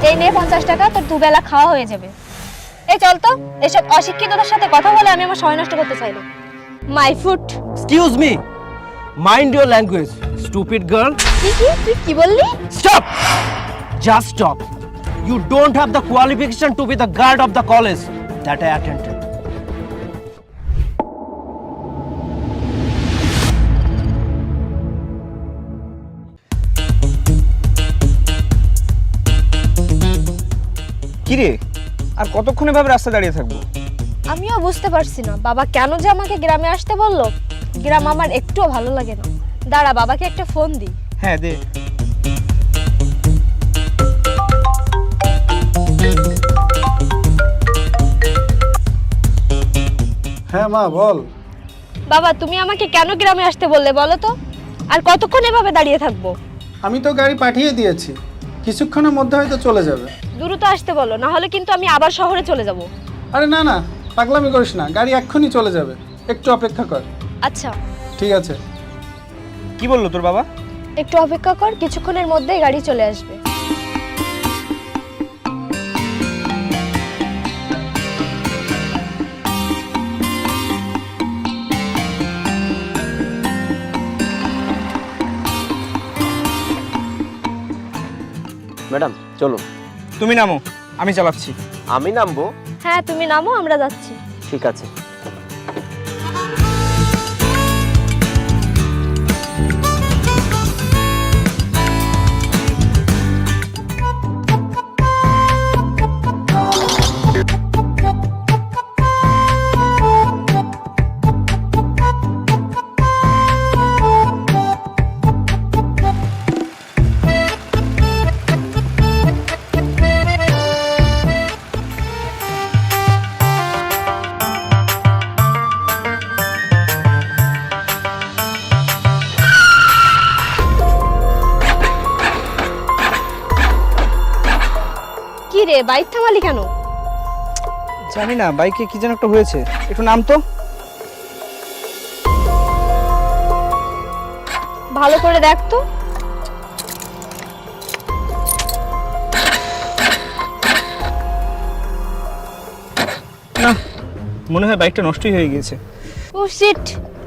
এই নে 50 টাকা, তোর দুবেলা খাওয়া হয়ে যাবে। এই চল তো, এসব অশিক্ষিতদের সাথে কথা বলে আমি আমার সময় নষ্ট করতে চাই না। My food. Excuse me, mind your language, stupid girl. তুই কি বললি? Stop! Just stop. You don't have the qualification to be the guard of the college that I attended. কিরে, আর কতক্ষণ এভাবে রাস্তা দাঁড়িয়ে থাকবো? আমিও বুঝতে পারছি না বাবা কেন যে আমাকে গ্রামে আসতে বললো। গ্রাম আমার একটুও ভালো লাগে না। দাঁড়া, বাবাকে একটা ফোন দিই। হ্যাঁ দে। হ্যাঁ মা বল। বাবা, তুমি আমাকে কেন গ্রামে আসতে বললে বলো তো? আর কতক্ষণ এভাবে দাঁড়িয়ে থাকবো? আমি তো গাড়ি পাঠিয়ে দিয়েছি, কিছুক্ষণের মধ্যে হয়তো চলে যাবে। দ্রুত আসতে বলো, না হলে কিন্তু আমি আবার শহরে চলে যাব। আরে না না, পাগলামি করিস না, গাড়ি এক্ষুনি চলে যাবে, একটু অপেক্ষা কর। আচ্ছা ঠিক আছে। কি বললো তোর বাবা? একটু অপেক্ষা কর, কিছুক্ষণের মধ্যেই গাড়ি চলে আসবে। ম্যাডাম চলো। তুমি নামো, আমি চালাচ্ছি। আমি নামবো? হ্যাঁ তুমি নামো, আমরা যাচ্ছি। ঠিক আছে। কি রে, বাইক থামালি কেন? জানি না, বাইকে কি যেন একটা হয়েছে। একটু নাম তো। ভালো করে দেখ তো। না, মনে হয় বাইকটা নষ্টই হয়ে গিয়েছে। ও শিট,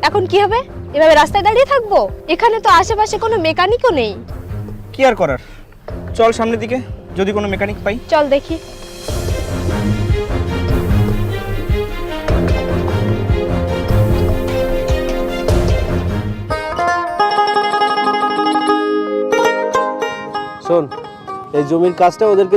এখন কি হবে? এভাবে রাস্তায় দাঁড়িয়ে থাকবো? এখানে তো আশেপাশে কোনো মেকানিকও নেই। কি আর করার, চল সামনের দিকে, যদি কোনো মেকানিক পাই। চল দেখি। শোন, এই জমির কাজটা ওদেরকে